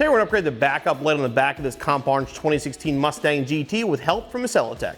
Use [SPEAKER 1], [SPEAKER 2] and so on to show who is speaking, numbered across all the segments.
[SPEAKER 1] Today we're going to upgrade the backup light on the back of this Comp Orange 2016 Mustang GT with help from Accelatec.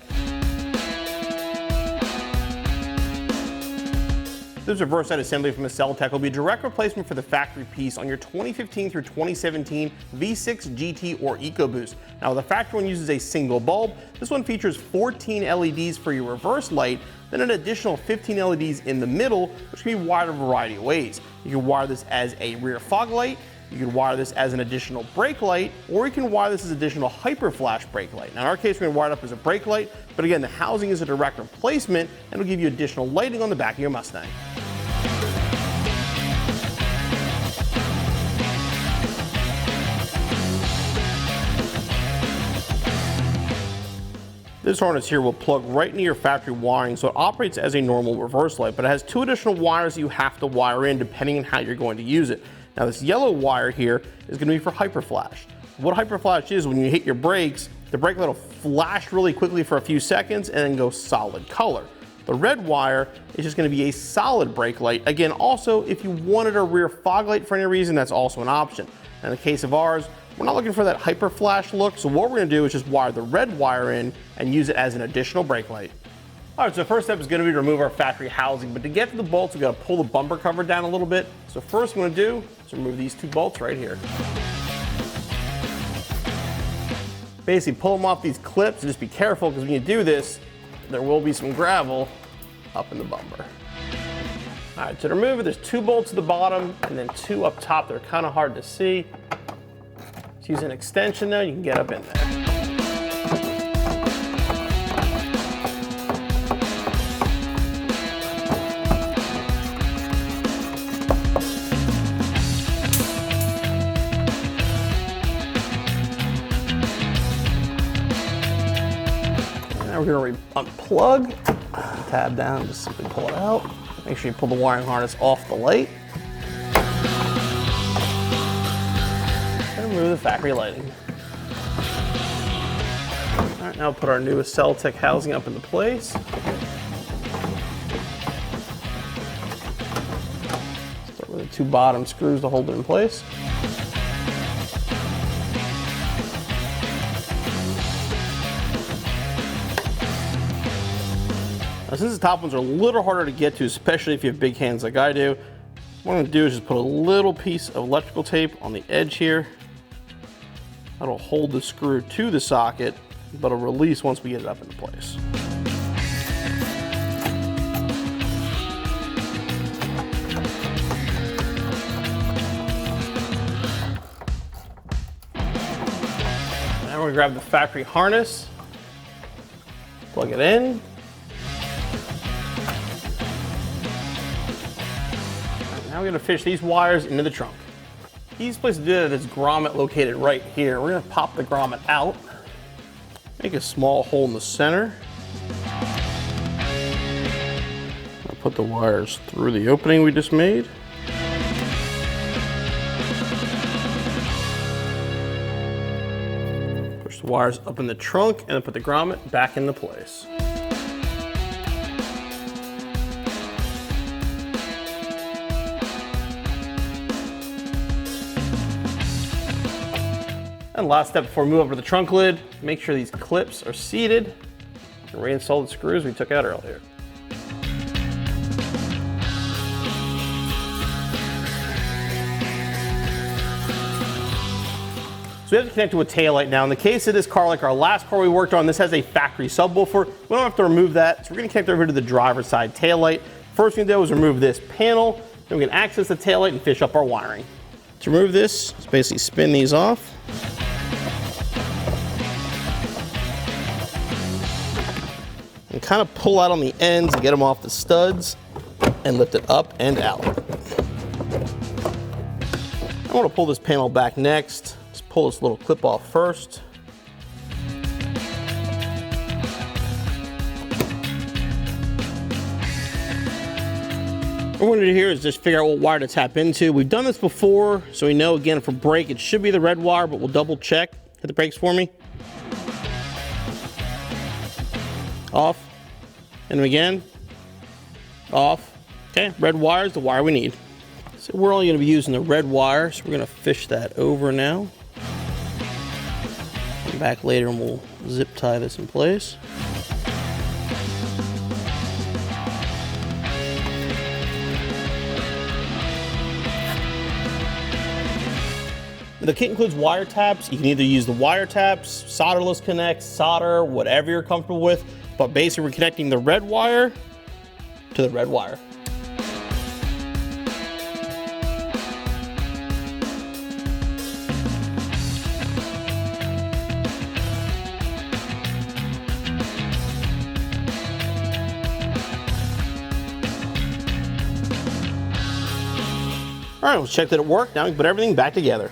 [SPEAKER 1] This reverse light assembly from Accelatec will be a direct replacement for the factory piece on your 2015 through 2017 V6 GT or EcoBoost. Now the factory one uses a single bulb. This one features 14 LEDs for your reverse light, then an additional 15 LEDs in the middle, which can be wired a variety of ways. You can wire this as a rear fog light, you can wire this as an additional brake light, or you can wire this as additional hyper flash brake light. Now in our case, we're going to wire it up as a brake light, but again, the housing is a direct replacement and it'll give you additional lighting on the back of your Mustang. This harness here will plug right into your factory wiring, so it operates as a normal reverse light, but it has two additional wires you have to wire in depending on how you're going to use it. Now this yellow wire here is going to be for hyper flash. What hyper flash is, when you hit your brakes, the brake light will flash really quickly for a few seconds and then go solid color. The red wire is just going to be a solid brake light. Again, also, if you wanted a rear fog light for any reason, that's also an option. In the case of ours, we're not looking for that hyper flash look, so what we're going to do is just wire the red wire in and use it as an additional brake light. All right, so the first step is going to be to remove our factory housing, but to get to the bolts, we've got to pull the bumper cover down a little bit. So first what I'm going to do is remove these two bolts right here. Basically pull them off these clips and just be careful, because when you do this, there will be some gravel up in the bumper. All right, so to remove it, there's two bolts at the bottom and then two up top. They're kind of hard to see. Just use an extension though, you can get up in there. Now we're going to unplug, tab down, just simply pull it out. Make sure you pull the wiring harness off the light. And remove the factory lighting. All right, now we'll put our new Accelatec housing up into place. Start with the two bottom screws to hold it in place. Now, since the top ones are a little harder to get to, especially if you have big hands like I do, what I'm going to do is just put a little piece of electrical tape on the edge here. That'll hold the screw to the socket, but it'll release once we get it up into place. Now we're going to grab the factory harness, plug it in. Now we're going to fish these wires into the trunk. The easiest place to do that is grommet located right here. We're going to pop the grommet out, make a small hole in the center. I'll put the wires through the opening we just made. Push the wires up in the trunk and then put the grommet back into place. And last step before we move over to the trunk lid, make sure these clips are seated and reinstall the screws we took out earlier. So we have to connect to a taillight now. In the case of this car, like our last car we worked on, this has a factory subwoofer. We don't have to remove that, so we're going to connect over to the driver's side taillight. First thing to do is remove this panel, then we can access the taillight and fish up our wiring. To remove this, just basically spin these off. And kind of pull out on the ends and get them off the studs and lift it up and out. I want to pull this panel back next. Just pull this little clip off first. What we're going to do here is just figure out what wire to tap into. We've done this before, so we know, again, for brake, it should be the red wire, but we'll double check. Hit the brakes for me. Off. And again. Off. Okay, red wire is the wire we need. So we're only going to be using the red wire, so we're going to fish that over now. back later and we'll zip tie this in place. The kit includes wire taps. You can either use the wire taps, solderless connects, solder, whatever you're comfortable with. But basically we're connecting the red wire to the red wire. All right, let's check that it worked. Now we can put everything back together.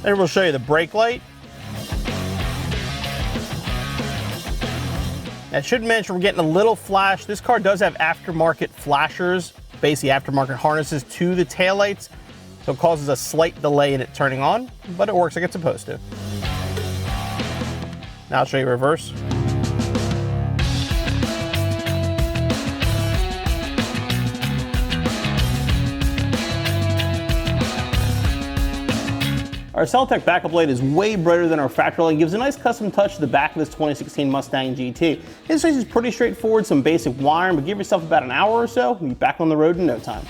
[SPEAKER 1] And we'll show you the brake light. I should mention we're getting a little flash. This car does have aftermarket flashers, basically aftermarket harnesses to the taillights, so it causes a slight delay in it turning on, but it works like it's supposed to. Now I'll show you reverse. Our Accelatec backup light is way brighter than our factory light and gives a nice custom touch to the back of this 2016 Mustang GT. This is pretty straightforward, some basic wiring, but give yourself about an hour or so, and be back on the road in no time.